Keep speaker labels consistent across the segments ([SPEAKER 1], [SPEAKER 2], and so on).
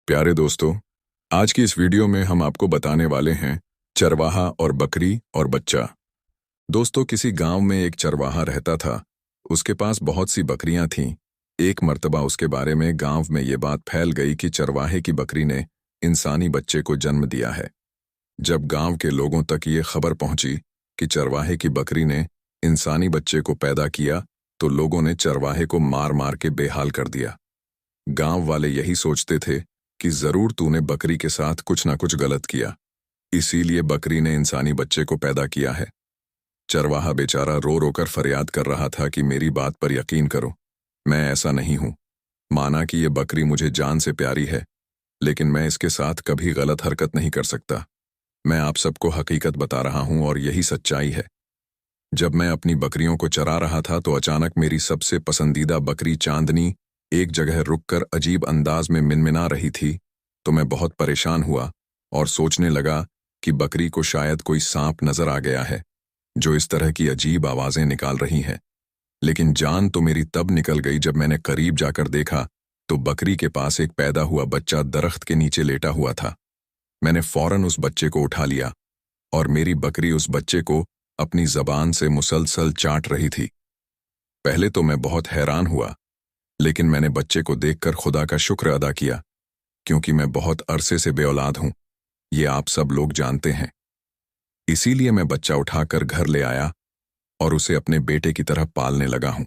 [SPEAKER 1] प्यारे दोस्तों, आज की इस वीडियो में हम आपको बताने वाले हैं चरवाहा और बकरी और बच्चा। दोस्तों, किसी गांव में एक चरवाहा रहता था। उसके पास बहुत सी बकरियां थीं। एक मर्तबा उसके बारे में गांव में ये बात फैल गई कि चरवाहे की बकरी ने इंसानी बच्चे को जन्म दिया है। जब गांव के लोगों तक ये खबर पहुंची कि चरवाहे की बकरी ने इंसानी बच्चे को पैदा किया, तो लोगों ने चरवाहे को मार मार के बेहाल कर दिया। गांव वाले यही सोचते थे कि जरूर तूने बकरी के साथ कुछ ना कुछ गलत किया, इसीलिए बकरी ने इंसानी बच्चे को पैदा किया है। चरवाहा बेचारा रो रो कर फरियाद कर रहा था कि मेरी बात पर यकीन करो, मैं ऐसा नहीं हूं। माना कि ये बकरी मुझे जान से प्यारी है, लेकिन मैं इसके साथ कभी गलत हरकत नहीं कर सकता। मैं आप सबको हकीकत बता रहा हूं और यही सच्चाई है। जब मैं अपनी बकरियों को चरा रहा था तो अचानक मेरी सबसे पसंदीदा बकरी चांदनी एक जगह रुककर अजीब अंदाज में मिनमिना रही थी। तो मैं बहुत परेशान हुआ और सोचने लगा कि बकरी को शायद कोई सांप नजर आ गया है जो इस तरह की अजीब आवाजें निकाल रही है। लेकिन जान तो मेरी तब निकल गई जब मैंने करीब जाकर देखा तो बकरी के पास एक पैदा हुआ बच्चा दरख्त के नीचे लेटा हुआ था। मैंने फौरन उस बच्चे को उठा लिया और मेरी बकरी उस बच्चे को अपनी जबान से मुसलसल चाट रही थी। पहले तो मैं बहुत हैरान हुआ, लेकिन मैंने बच्चे को देखकर खुदा का शुक्र अदा किया, क्योंकि मैं बहुत अरसे से बेऔलाद हूं, ये आप सब लोग जानते हैं। इसीलिए मैं बच्चा उठाकर घर ले आया और उसे अपने बेटे की तरह पालने लगा हूं।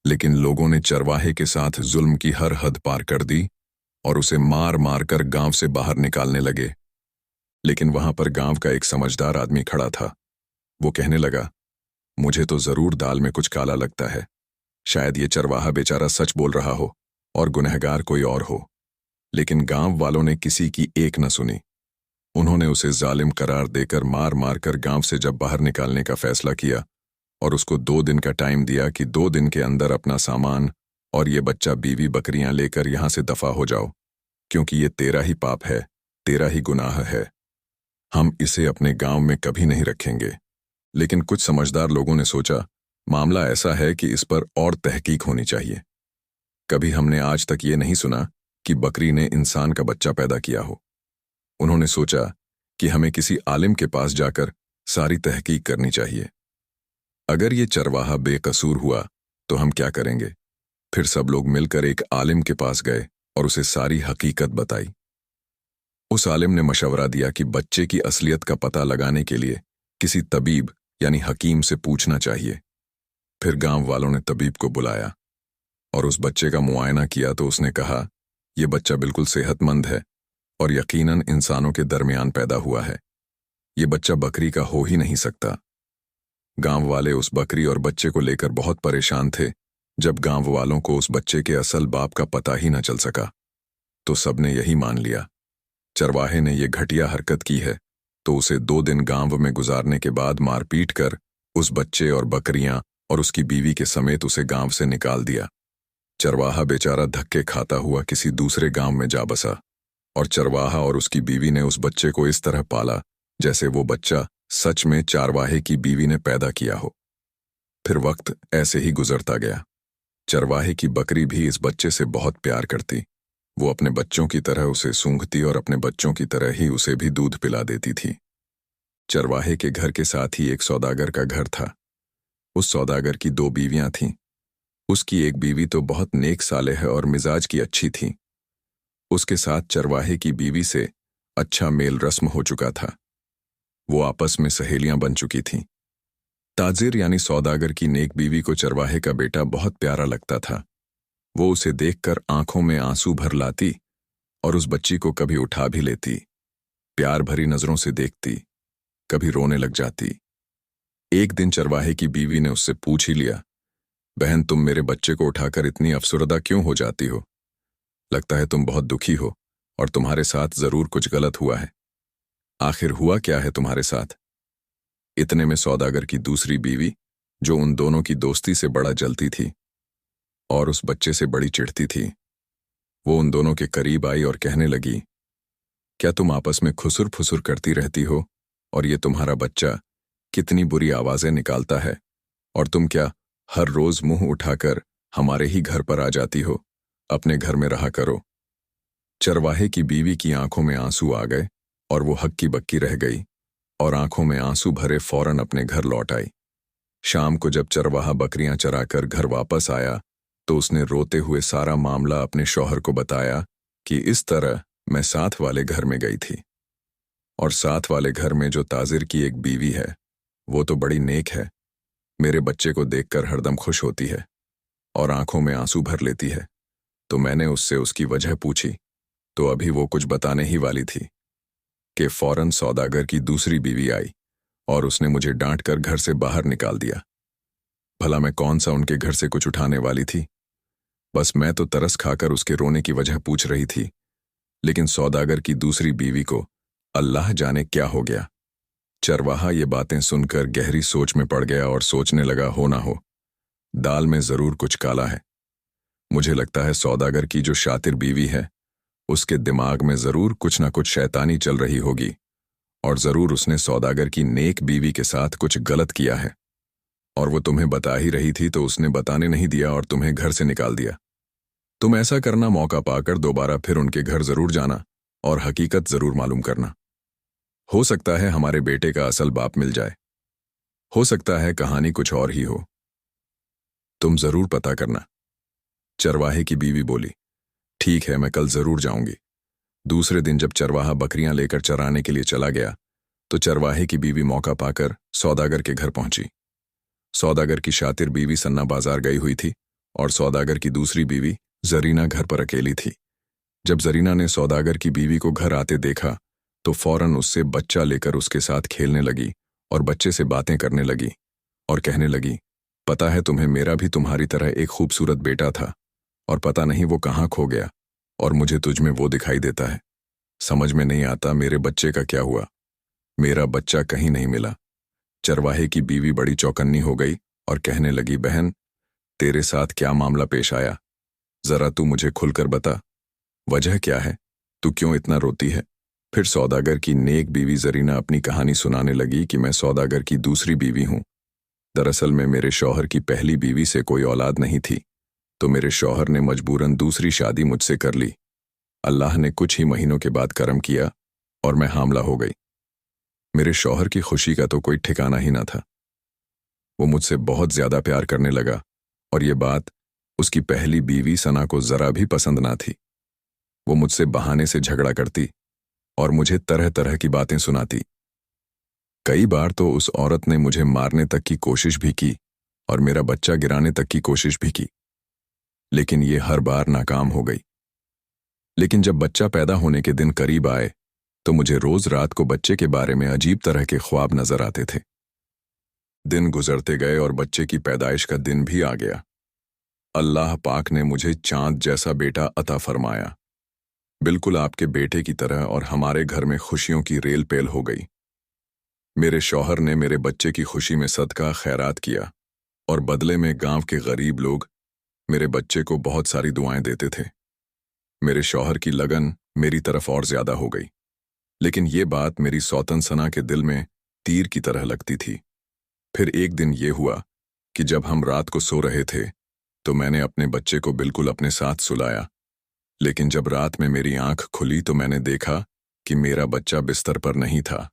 [SPEAKER 1] लेकिन लोगों ने चरवाहे के साथ जुल्म की हर हद पार कर दी और उसे मार मार कर गांव से बाहर निकालने लगे। लेकिन वहां पर गांव का एक समझदार आदमी खड़ा था। वो कहने लगा, मुझे तो जरूर दाल में कुछ काला लगता है। शायद ये चरवाहा बेचारा सच बोल रहा हो और गुनहगार कोई और हो। लेकिन गांव वालों ने किसी की एक न सुनी। उन्होंने उसे जालिम करार देकर मार मार कर गांव से जब बाहर निकालने का फैसला किया और उसको 2 दिन का टाइम दिया कि 2 दिन के अंदर अपना सामान और ये बच्चा बीवी बकरियां लेकर यहां से दफा हो जाओ, क्योंकि ये तेरा ही पाप है, तेरा ही गुनाह है। हम इसे अपने गांव में कभी नहीं रखेंगे। लेकिन कुछ समझदार लोगों ने सोचा, मामला ऐसा है कि इस पर और तहकीक होनी चाहिए। कभी हमने आज तक ये नहीं सुना कि बकरी ने इंसान का बच्चा पैदा किया हो। उन्होंने सोचा कि हमें किसी आलिम के पास जाकर सारी तहकीक करनी चाहिए। अगर ये चरवाहा बेकसूर हुआ तो हम क्या करेंगे? फिर सब लोग मिलकर एक आलिम के पास गए और उसे सारी हकीकत बताई। उस आलिम ने मशवरा दिया कि बच्चे की असलियत का पता लगाने के लिए किसी तबीब यानी हकीम से पूछना चाहिए। फिर गांव वालों ने तबीब को बुलाया और उस बच्चे का मुआयना किया तो उसने कहा, यह बच्चा बिल्कुल सेहतमंद है और यकीनन इंसानों के दरमियान पैदा हुआ है। ये बच्चा बकरी का हो ही नहीं सकता। गांव वाले उस बकरी और बच्चे को लेकर बहुत परेशान थे। जब गांव वालों को उस बच्चे के असल बाप का पता ही न चल सका तो सबने यही मान लिया, चरवाहे ने यह घटिया हरकत की है। तो उसे 2 दिन गांव में गुजारने के बाद मारपीट कर उस बच्चे और बकरियां और उसकी बीवी के समेत उसे गांव से निकाल दिया। चरवाहा बेचारा धक्के खाता हुआ किसी दूसरे गांव में जा बसा और चरवाहा और उसकी बीवी ने उस बच्चे को इस तरह पाला जैसे वो बच्चा सच में चरवाहे की बीवी ने पैदा किया हो। फिर वक्त ऐसे ही गुजरता गया। चरवाहे की बकरी भी इस बच्चे से बहुत प्यार करती। वो अपने बच्चों की तरह उसे सूंघती और अपने बच्चों की तरह ही उसे भी दूध पिला देती थी। चरवाहे के घर के साथ ही एक सौदागर का घर था। उस सौदागर की 2 बीवियां थीं। उसकी एक बीवी तो बहुत नेक सालेह और मिजाज की अच्छी थी। उसके साथ चरवाहे की बीवी से अच्छा मेल रस्म हो चुका था। वो आपस में सहेलियां बन चुकी थीं। ताजिर यानी सौदागर की नेक बीवी को चरवाहे का बेटा बहुत प्यारा लगता था। वो उसे देखकर आंखों में आंसू भर लाती और उस बच्ची को कभी उठा भी लेती, प्यार भरी नजरों से देखती, कभी रोने लग जाती। एक दिन चरवाहे की बीवी ने उससे पूछ ही लिया, बहन, तुम मेरे बच्चे को उठाकर इतनी अफसुरदा क्यों हो जाती हो? लगता है तुम बहुत दुखी हो और तुम्हारे साथ जरूर कुछ गलत हुआ है। आखिर हुआ क्या है तुम्हारे साथ? इतने में सौदागर की दूसरी बीवी, जो उन दोनों की दोस्ती से बड़ा जलती थी और उस बच्चे से बड़ी चिढ़ती थी, वो उन दोनों के करीब आई और कहने लगी, क्या तुम आपस में खुसुर फुसुर करती रहती हो और ये तुम्हारा बच्चा कितनी बुरी आवाजें निकालता है, और तुम क्या हर रोज मुंह उठाकर हमारे ही घर पर आ जाती हो? अपने घर में रहा करो। चरवाहे की बीवी की आंखों में आंसू आ गए और वो हक्की बक्की रह गई और आंखों में आंसू भरे फौरन अपने घर लौट आई। शाम को जब चरवाहा बकरियां चराकर घर वापस आया तो उसने रोते हुए सारा मामला अपने शौहर को बताया कि इस तरह मैं साथ वाले घर में गई थी और साथ वाले घर में जो ताजिर की एक बीवी है वो तो बड़ी नेक है, मेरे बच्चे को देखकर हरदम खुश होती है और आंखों में आंसू भर लेती है। तो मैंने उससे उसकी वजह पूछी तो अभी वो कुछ बताने ही वाली थी कि फौरन सौदागर की दूसरी बीवी आई और उसने मुझे डांट कर घर से बाहर निकाल दिया। भला मैं कौन सा उनके घर से कुछ उठाने वाली थी? बस मैं तो तरस खाकर उसके रोने की वजह पूछ रही थी, लेकिन सौदागर की दूसरी बीवी को अल्लाह जाने क्या हो गया। चरवाहा ये बातें सुनकर गहरी सोच में पड़ गया और सोचने लगा, हो ना हो दाल में जरूर कुछ काला है। मुझे लगता है सौदागर की जो शातिर बीवी है उसके दिमाग में जरूर कुछ ना कुछ शैतानी चल रही होगी और जरूर उसने सौदागर की नेक बीवी के साथ कुछ गलत किया है और वो तुम्हें बता ही रही थी तो उसने बताने नहीं दिया और तुम्हें घर से निकाल दिया। तुम ऐसा करना, मौका पाकर दोबारा फिर उनके घर जरूर जाना और हकीकत जरूर मालूम करना। हो सकता है हमारे बेटे का असल बाप मिल जाए, हो सकता है कहानी कुछ और ही हो। तुम जरूर पता करना। चरवाहे की बीवी बोली, ठीक है, मैं कल जरूर जाऊंगी। दूसरे दिन जब चरवाहा बकरियां लेकर चराने के लिए चला गया तो चरवाहे की बीवी मौका पाकर सौदागर के घर पहुंची। सौदागर की शातिर बीवी सन्ना बाजार गई हुई थी और सौदागर की दूसरी बीवी जरीना घर पर अकेली थी। जब जरीना ने सौदागर की बीवी को घर आते देखा तो फौरन उससे बच्चा लेकर उसके साथ खेलने लगी और बच्चे से बातें करने लगी और कहने लगी, पता है तुम्हें, मेरा भी तुम्हारी तरह एक खूबसूरत बेटा था और पता नहीं वो कहाँ खो गया और मुझे तुझ में वो दिखाई देता है। समझ में नहीं आता मेरे बच्चे का क्या हुआ। मेरा बच्चा कहीं नहीं मिला। चरवाहे की बीवी बड़ी चौकन्नी हो गई और कहने लगी, बहन, तेरे साथ क्या मामला पेश आया? जरा तू मुझे खुलकर बता, वजह क्या है? तू क्यों इतना रोती है? फिर सौदागर की नेक बीवी जरीना अपनी कहानी सुनाने लगी कि मैं सौदागर की दूसरी बीवी हूं। दरअसल में मेरे शौहर की पहली बीवी से कोई औलाद नहीं थी तो मेरे शौहर ने मजबूरन दूसरी शादी मुझसे कर ली। अल्लाह ने कुछ ही महीनों के बाद करम किया और मैं हामला हो गई। मेरे शौहर की खुशी का तो कोई ठिकाना ही ना था। वो मुझसे बहुत ज्यादा प्यार करने लगा और ये बात उसकी पहली बीवी सना को जरा भी पसंद ना थी। वो मुझसे बहाने से झगड़ा करती और मुझे तरह तरह की बातें सुनाती। कई बार तो उस औरत ने मुझे मारने तक की कोशिश भी की और मेरा बच्चा गिराने तक की कोशिश भी की, लेकिन ये हर बार नाकाम हो गई। लेकिन जब बच्चा पैदा होने के दिन करीब आए तो मुझे रोज रात को बच्चे के बारे में अजीब तरह के ख्वाब नजर आते थे। दिन गुजरते गए और बच्चे की पैदाइश का दिन भी आ गया। अल्लाह पाक ने मुझे चांद जैसा बेटा अता फरमाया, बिल्कुल आपके बेटे की तरह, और हमारे घर में खुशियों की रेल पेल हो गई। मेरे शौहर ने मेरे बच्चे की खुशी में सदका खैरात किया और बदले में गांव के गरीब लोग मेरे बच्चे को बहुत सारी दुआएं देते थे। मेरे शौहर की लगन मेरी तरफ और ज्यादा हो गई, लेकिन ये बात मेरी सौतन सना के दिल में तीर की तरह लगती थी। फिर एक दिन ये हुआ कि जब हम रात को सो रहे थे तो मैंने अपने बच्चे को बिल्कुल अपने साथ सुलाया, लेकिन जब रात में मेरी आंख खुली तो मैंने देखा कि मेरा बच्चा बिस्तर पर नहीं था।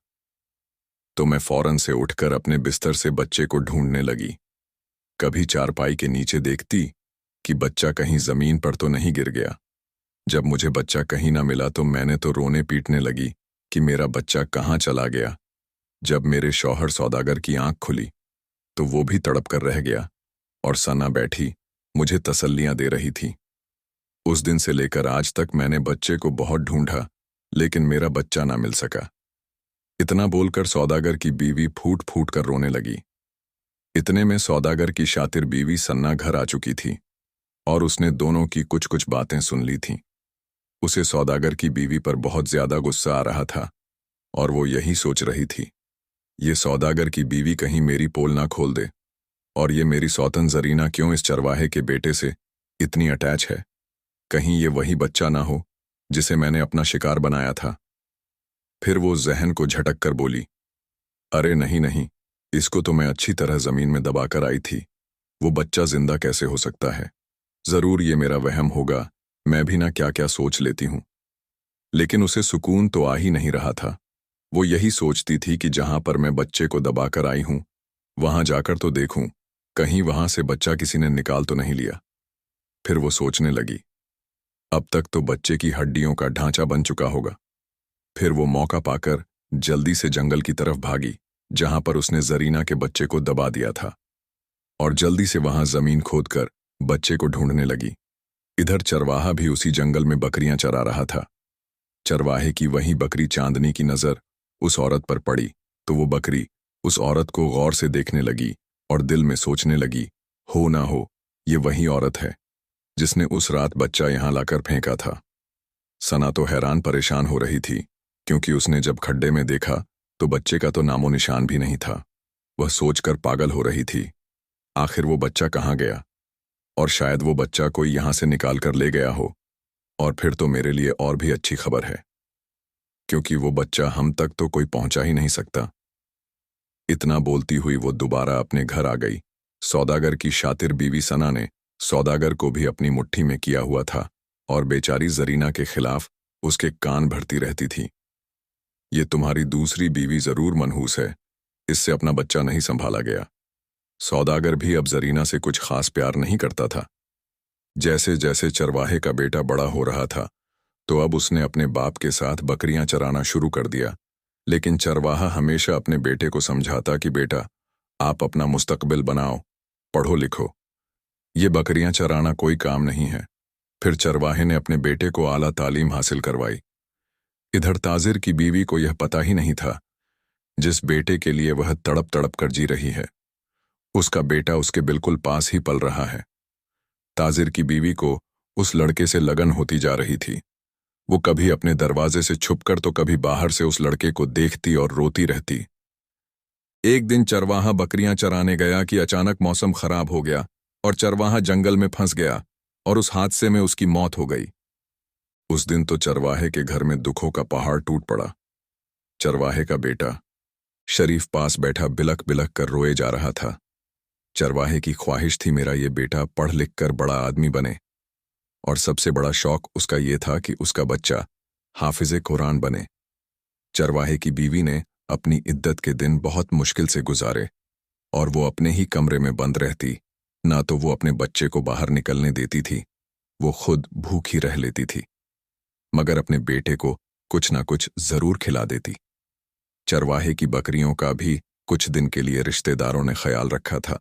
[SPEAKER 1] तो मैं फौरन से उठकर अपने बिस्तर से बच्चे को ढूंढने लगी। कभी चारपाई के नीचे देखती कि बच्चा कहीं जमीन पर तो नहीं गिर गया। जब मुझे बच्चा कहीं ना मिला तो मैंने तो रोने पीटने लगी कि मेरा बच्चा कहाँ चला गया। जब मेरे शौहर सौदागर की आंख खुली तो वो भी तड़प कर रह गया और सना बैठी मुझे तसल्लियां दे रही थी। उस दिन से लेकर आज तक मैंने बच्चे को बहुत ढूंढा, लेकिन मेरा बच्चा ना मिल सका। इतना बोलकर सौदागर की बीवी फूट फूट कर रोने लगी। इतने में सौदागर की शातिर बीवी सन्ना घर आ चुकी थी और उसने दोनों की कुछ कुछ बातें सुन ली थीं। उसे सौदागर की बीवी पर बहुत ज्यादा गुस्सा आ रहा था और वो यही सोच रही थी, ये सौदागर की बीवी कहीं मेरी पोल ना खोल दे, और ये मेरी सौतन जरीना क्यों इस चरवाहे के बेटे से इतनी अटैच है। कहीं ये वही बच्चा ना हो जिसे मैंने अपना शिकार बनाया था। फिर वो जहन को झटक कर बोली, अरे नहीं नहीं, इसको तो मैं अच्छी तरह जमीन में दबाकर आई थी, वो बच्चा जिंदा कैसे हो सकता है? जरूर ये मेरा वहम होगा, मैं भी ना क्या क्या सोच लेती हूँ। लेकिन उसे सुकून तो आ ही नहीं रहा था। वो यही सोचती थी कि जहां पर मैं बच्चे को दबाकर आई हूं, वहां जाकर तो देखूं, कहीं वहां से बच्चा किसी ने निकाल तो नहीं लिया। फिर वो सोचने लगी, अब तक तो बच्चे की हड्डियों का ढांचा बन चुका होगा। फिर वो मौका पाकर जल्दी से जंगल की तरफ भागी, जहां पर उसने जरीना के बच्चे को दबा दिया था, और जल्दी से वहां जमीन खोदकर बच्चे को ढूंढने लगी। इधर चरवाहा भी उसी जंगल में बकरियां चरा रहा था। चरवाहे की वही बकरी चांदनी की नजर उस औरत पर पड़ी तो वो बकरी उस औरत को गौर से देखने लगी और दिल में सोचने लगी, हो ना हो ये वही औरत है जिसने उस रात बच्चा यहां लाकर फेंका था। सना तो हैरान परेशान हो रही थी, क्योंकि उसने जब खड्डे में देखा तो बच्चे का तो नामो निशान भी नहीं था। वह सोचकर पागल हो रही थी, आखिर वो बच्चा कहाँ गया, और शायद वो बच्चा कोई यहां से निकाल कर ले गया हो। और फिर तो मेरे लिए और भी अच्छी खबर है, क्योंकि वो बच्चा हम तक तो कोई पहुंचा ही नहीं सकता। इतना बोलती हुई वो दोबारा अपने घर आ गई। सौदागर की शातिर बीवी सना ने सौदागर को भी अपनी मुट्ठी में किया हुआ था, और बेचारी जरीना के खिलाफ उसके कान भरती रहती थी। ये तुम्हारी दूसरी बीवी जरूर मनहूस है, इससे अपना बच्चा नहीं संभाला गया। सौदागर भी अब जरीना से कुछ खास प्यार नहीं करता था। जैसे जैसे चरवाहे का बेटा बड़ा हो रहा था, तो अब उसने अपने बाप के साथ बकरियां चराना शुरू कर दिया। लेकिन चरवाहा हमेशा अपने बेटे को समझाता कि बेटा, आप अपना मुस्तकबिल बनाओ, पढ़ो लिखो, ये बकरियां चराना कोई काम नहीं है। फिर चरवाहे ने अपने बेटे को आला तालीम हासिल करवाई। इधर ताजिर की बीवी को यह पता ही नहीं था, जिस बेटे के लिए वह तड़प तड़प कर जी रही है, उसका बेटा उसके बिल्कुल पास ही पल रहा है। ताजिर की बीवी को उस लड़के से लगन होती जा रही थी। वो कभी अपने दरवाजे से छुपकर तो कभी बाहर से उस लड़के को देखती और रोती रहती। एक दिन चरवाहा बकरियां चराने गया कि अचानक मौसम खराब हो गया और चरवाहा जंगल में फंस गया, और उस हादसे में उसकी मौत हो गई। उस दिन तो चरवाहे के घर में दुखों का पहाड़ टूट पड़ा। चरवाहे का बेटा शरीफ पास बैठा बिलख बिलख कर रोए जा रहा था। चरवाहे की ख्वाहिश थी मेरा ये बेटा पढ़ लिख कर बड़ा आदमी बने, और सबसे बड़ा शौक उसका ये था कि उसका बच्चा हाफिज़े कुरान बने। चरवाहे की बीवी ने अपनी इद्दत के दिन बहुत मुश्किल से गुजारे, और वो अपने ही कमरे में बंद रहती। ना तो वो अपने बच्चे को बाहर निकलने देती थी, वो खुद भूखी रह लेती थी, मगर अपने बेटे को कुछ ना कुछ जरूर खिला देती। चरवाहे की बकरियों का भी कुछ दिन के लिए रिश्तेदारों ने ख्याल रखा था,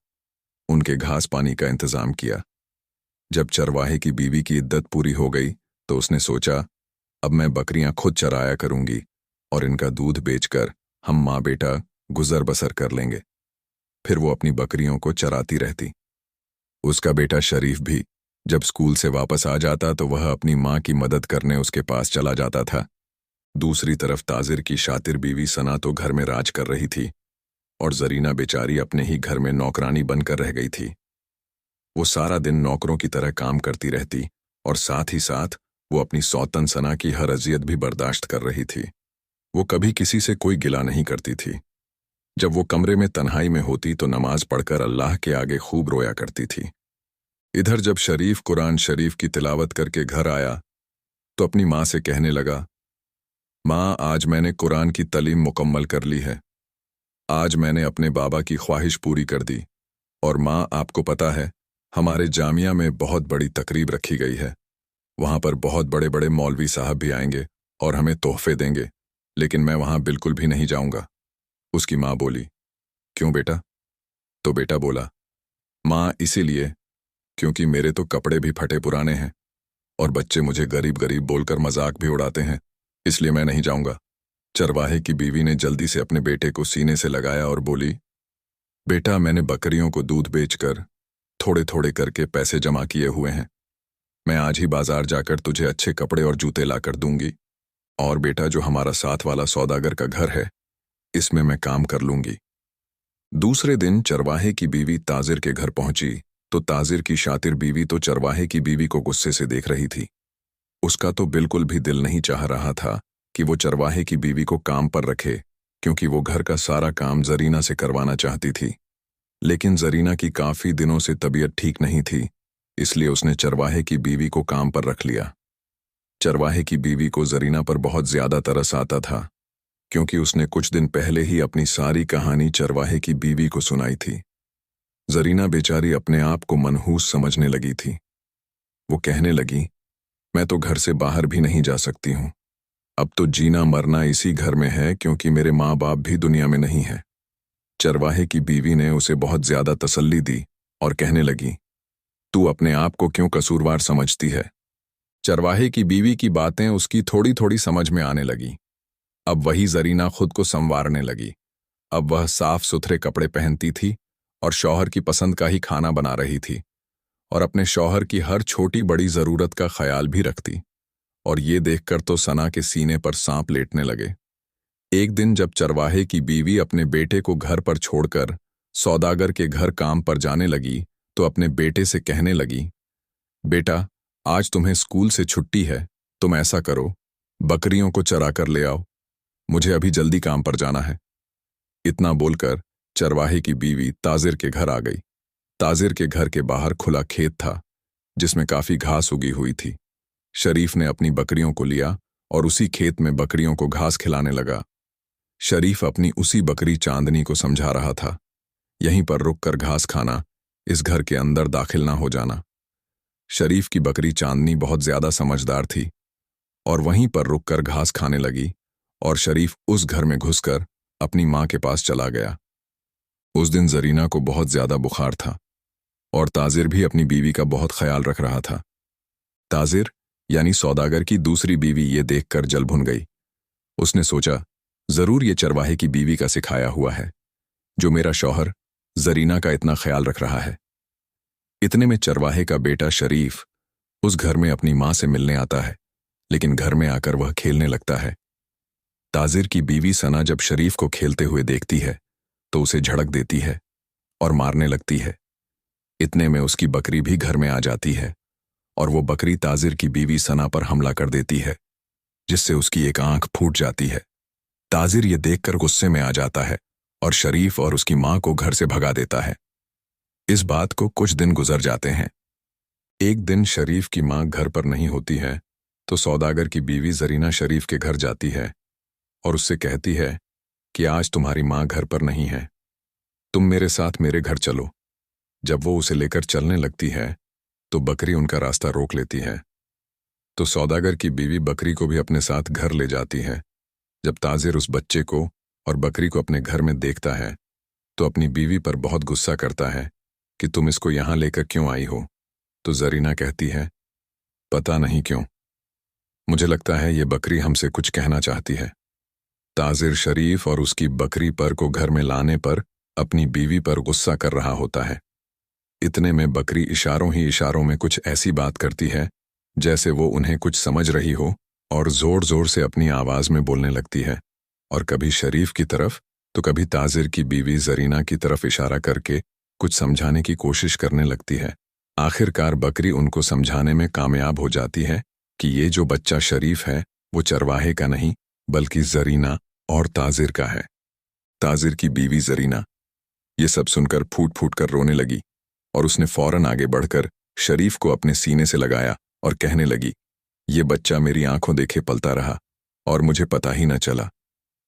[SPEAKER 1] उनके घास पानी का इंतजाम किया। जब चरवाहे की बीवी की इद्दत पूरी हो गई तो उसने सोचा, अब मैं बकरियां खुद चराया करूंगी और इनका दूध बेचकर हम माँ बेटा गुजर बसर कर लेंगे। फिर वो अपनी बकरियों को चराती रहती। उसका बेटा शरीफ भी जब स्कूल से वापस आ जाता तो वह अपनी माँ की मदद करने उसके पास चला जाता था। दूसरी तरफ ताजिर की शातिर बीवी सना तो घर में राज कर रही थी, और जरीना बेचारी अपने ही घर में नौकरानी बनकर रह गई थी। वो सारा दिन नौकरों की तरह काम करती रहती, और साथ ही साथ वो अपनी सौतन सना की हर अजियत भी बर्दाश्त कर रही थी। वो कभी किसी से कोई गिला नहीं करती थी। जब वो कमरे में तन्हाई में होती तो नमाज पढ़कर अल्लाह के आगे खूब रोया करती थी। इधर जब शरीफ कुरान शरीफ की तिलावत करके घर आया तो अपनी माँ से कहने लगा, माँ, आज मैंने कुरान की तालीम मुकम्मल कर ली है। आज मैंने अपने बाबा की ख्वाहिश पूरी कर दी। और माँ, आपको पता है, हमारे जामिया में बहुत बड़ी तकरीब रखी गई है। वहां पर बहुत बड़े बड़े मौलवी साहब भी आएंगे और हमें तोहफे देंगे, लेकिन मैं वहां बिल्कुल भी नहीं जाऊंगा। उसकी माँ बोली, क्यों बेटा? तो बेटा बोला, माँ, इसीलिए क्योंकि मेरे तो कपड़े भी फटे पुराने हैं और बच्चे मुझे गरीब गरीब बोलकर मजाक भी उड़ाते हैं, इसलिए मैं नहीं जाऊंगा। चरवाहे की बीवी ने जल्दी से अपने बेटे को सीने से लगाया और बोली, बेटा, मैंने बकरियों को दूध बेचकर थोड़े थोड़े करके पैसे जमा किए हुए हैं। मैं आज ही बाजार जाकर तुझे अच्छे कपड़े और जूते लाकर दूंगी, और बेटा, जो हमारा साथ वाला सौदागर का घर है, इसमें मैं काम कर लूंगी। दूसरे दिन चरवाहे की बीवी ताजिर के घर पहुंची तो ताजिर की शातिर बीवी तो चरवाहे की बीवी को गुस्से से देख रही थी। उसका तो बिल्कुल भी दिल नहीं चाह रहा था कि वो चरवाहे की बीवी को काम पर रखे, क्योंकि वो घर का सारा काम जरीना से करवाना चाहती थी। लेकिन जरीना की काफी दिनों से तबीयत ठीक नहीं थी, इसलिए उसने चरवाहे की बीवी को काम पर रख लिया। चरवाहे की बीवी को जरीना पर बहुत ज्यादा तरस आता था, क्योंकि उसने कुछ दिन पहले ही अपनी सारी कहानी चरवाहे की बीवी को सुनाई थी। जरीना बेचारी अपने आप को मनहूस समझने लगी थी। वो कहने लगी, मैं तो घर से बाहर भी नहीं जा सकती हूँ। अब तो जीना मरना इसी घर में है, क्योंकि मेरे माँ बाप भी दुनिया में नहीं है। चरवाहे की बीवी ने उसे बहुत ज्यादा तसल्ली दी और कहने लगी, तू अपने आप को क्यों कसूरवार समझती है। चरवाहे की बीवी की बातें उसकी थोड़ी थोड़ी समझ में आने लगी। अब वही जरीना खुद को संवारने लगी। अब वह साफ सुथरे कपड़े पहनती थी और शौहर की पसंद का ही खाना बना रही थी, और अपने शौहर की हर छोटी बड़ी जरूरत का ख्याल भी रखती। और ये देखकर तो सना के सीने पर सांप लेटने लगे। एक दिन जब चरवाहे की बीवी अपने बेटे को घर पर छोड़कर सौदागर के घर काम पर जाने लगी, तो अपने बेटे से कहने लगी, बेटा, आज तुम्हें स्कूल से छुट्टी है, तुम ऐसा करो, बकरियों को चरा कर ले आओ, मुझे अभी जल्दी काम पर जाना है। इतना बोलकर चरवाहे की बीवी ताजिर के घर आ गई। ताजिर के घर के बाहर खुला खेत था, जिसमें काफी घास उगी हुई थी। शरीफ ने अपनी बकरियों को लिया और उसी खेत में बकरियों को घास खिलाने लगा। शरीफ अपनी उसी बकरी चांदनी को समझा रहा था, यहीं पर रुककर घास खाना, इस घर के अंदर दाखिल ना हो जाना। शरीफ की बकरी चांदनी बहुत ज्यादा समझदार थी और वहीं पर रुककर घास खाने लगी, और शरीफ उस घर में घुसकर अपनी माँ के पास चला गया। उस दिन जरीना को बहुत ज्यादा बुखार था और ताजिर भी अपनी बीवी का बहुत ख्याल रख रहा था। ताजिर यानी सौदागर की दूसरी बीवी ये देखकर जल भुन गई। उसने सोचा, जरूर ये चरवाहे की बीवी का सिखाया हुआ है, जो मेरा शौहर जरीना का इतना ख्याल रख रहा है। इतने में चरवाहे का बेटा शरीफ उस घर में अपनी माँ से मिलने आता है, लेकिन घर में आकर वह खेलने लगता है। ताजिर की बीवी सना जब शरीफ को खेलते हुए देखती है तो उसे झड़क देती है और मारने लगती है। इतने में उसकी बकरी भी घर में आ जाती है और वो बकरी ताजिर की बीवी सना पर हमला कर देती है, जिससे उसकी एक आंख फूट जाती है। ताजिर ये देखकर गुस्से में आ जाता है और शरीफ और उसकी माँ को घर से भगा देता है। इस बात को कुछ दिन गुजर जाते हैं। एक दिन शरीफ की माँ घर पर नहीं होती है, तो सौदागर की बीवी जरीना शरीफ के घर जाती है और उससे कहती है कि आज तुम्हारी माँ घर पर नहीं है, तुम मेरे साथ मेरे घर चलो। जब वो उसे लेकर चलने लगती है तो बकरी उनका रास्ता रोक लेती है, तो सौदागर की बीवी बकरी को भी अपने साथ घर ले जाती है। जब ताजिर उस बच्चे को और बकरी को अपने घर में देखता है तो अपनी बीवी पर बहुत गुस्सा करता है कि तुम इसको यहां लेकर क्यों आई हो। तो जरीना कहती है, पता नहीं क्यों, मुझे लगता है ये बकरी हमसे कुछ कहना चाहती है। ताजिर शरीफ और उसकी बकरी पर को घर में लाने पर अपनी बीवी पर गुस्सा कर रहा होता है। इतने में बकरी इशारों ही इशारों में कुछ ऐसी बात करती है जैसे वो उन्हें कुछ समझ रही हो, और जोर जोर से अपनी आवाज में बोलने लगती है, और कभी शरीफ की तरफ तो कभी ताजिर की बीवी जरीना की तरफ इशारा करके कुछ समझाने की कोशिश करने लगती है। आखिरकार बकरी उनको समझाने में कामयाब हो जाती है कि ये जो बच्चा शरीफ है वो चरवाहे का नहीं बल्कि जरीना और ताजिर का है। ताजिर की बीवी जरीना ये सब सुनकर फूट फूट कर रोने लगी और उसने फौरन आगे बढ़कर शरीफ को अपने सीने से लगाया और कहने लगी, ये बच्चा मेरी आंखों देखे पलता रहा और मुझे पता ही न चला।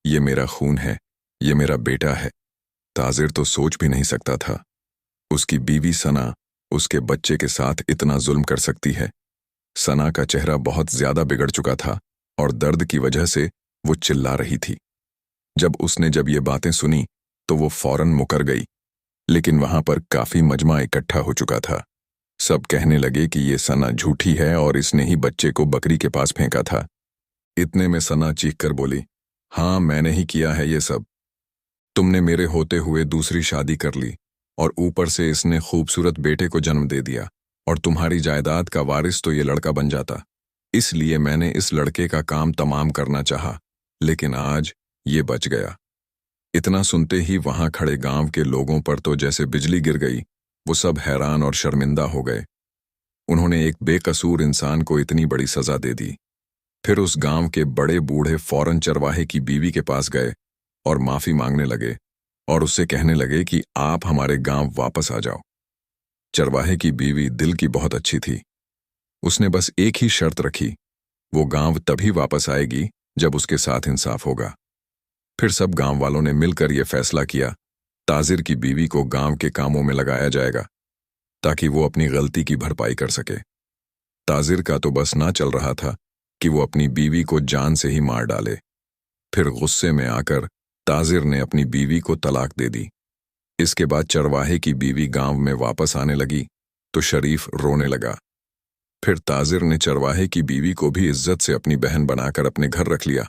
[SPEAKER 1] ये मेरा खून है, ये मेरा बेटा है। ताजिर तो सोच भी नहीं सकता था उसकी बीवी सना उसके बच्चे के साथ इतना जुल्म कर सकती है। सना का चेहरा बहुत ज्यादा बिगड़ चुका था और दर्द की वजह से वो चिल्ला रही थी। जब ये बातें सुनी तो वो फौरन मुकर गई, लेकिन वहां पर काफी मजमा इकट्ठा हो चुका था। सब कहने लगे कि ये सना झूठी है और इसने ही बच्चे को बकरी के पास फेंका था। इतने में सना चीखकर बोली, हाँ, मैंने ही किया है ये सब। तुमने मेरे होते हुए दूसरी शादी कर ली और ऊपर से इसने खूबसूरत बेटे को जन्म दे दिया, और तुम्हारी जायदाद का वारिस तो ये लड़का बन जाता। इसलिए मैंने इस लड़के का काम तमाम करना चाहा, लेकिन आज ये बच गया। इतना सुनते ही वहां खड़े गांव के लोगों पर तो जैसे बिजली गिर गई। वो सब हैरान और शर्मिंदा हो गए। उन्होंने एक बेकसूर इंसान को इतनी बड़ी सजा दे दी। फिर उस गांव के बड़े बूढ़े फौरन चरवाहे की बीवी के पास गए और माफी मांगने लगे और उससे कहने लगे कि आप हमारे गांव वापस आ जाओ। चरवाहे की बीवी दिल की बहुत अच्छी थी। उसने बस एक ही शर्त रखी वो गांव तभी वापस आएगी जब उसके साथ इंसाफ होगा। फिर सब गांव वालों ने मिलकर यह फैसला किया, ताजिर की बीवी को गांव के कामों में लगाया जाएगा ताकि वो अपनी गलती की भरपाई कर सके। ताजिर का तो बस ना चल रहा था कि वो अपनी बीवी को जान से ही मार डाले। फिर गुस्से में आकर ताजिर ने अपनी बीवी को तलाक दे दी। इसके बाद चरवाहे की बीवी गांव में वापस आने लगी तो शरीफ रोने लगा। फिर ताजिर ने चरवाहे की बीवी को भी इज्जत से अपनी बहन बनाकर अपने घर रख लिया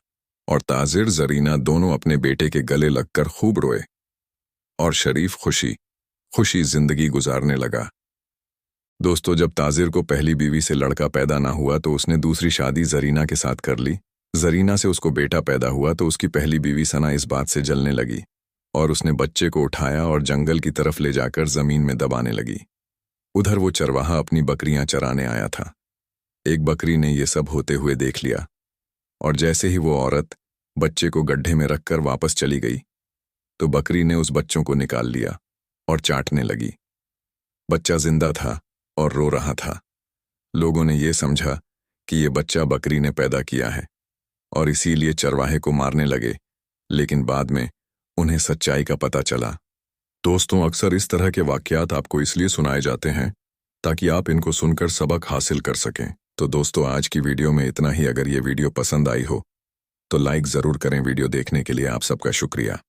[SPEAKER 1] और ताजिर जरीना दोनों अपने बेटे के गले लगकर खूब रोए और शरीफ खुशी खुशी जिंदगी गुजारने लगा। दोस्तों, जब ताजिर को पहली बीवी से लड़का पैदा ना हुआ तो उसने दूसरी शादी जरीना के साथ कर ली। जरीना से उसको बेटा पैदा हुआ तो उसकी पहली बीवी सना इस बात से जलने लगी और उसने बच्चे को उठाया और जंगल की तरफ ले जाकर जमीन में दबाने लगी। उधर वो चरवाहा अपनी बकरियां चराने आया था। एक बकरी ने ये सब होते हुए देख लिया और जैसे ही वो औरत बच्चे को गड्ढे में रखकर वापस चली गई तो बकरी ने उस बच्चों को निकाल लिया और चाटने लगी। बच्चा जिंदा था और रो रहा था। लोगों ने ये समझा कि ये बच्चा बकरी ने पैदा किया है और इसीलिए चरवाहे को मारने लगे, लेकिन बाद में उन्हें सच्चाई का पता चला। दोस्तों, अक्सर इस तरह के वाकयात आपको इसलिए सुनाए जाते हैं ताकि आप इनको सुनकर सबक हासिल कर सकें। तो दोस्तों, आज की वीडियो में इतना ही। अगर ये वीडियो पसंद आई हो तो लाइक ज़रूर करें। वीडियो देखने के लिए आप सबका शुक्रिया।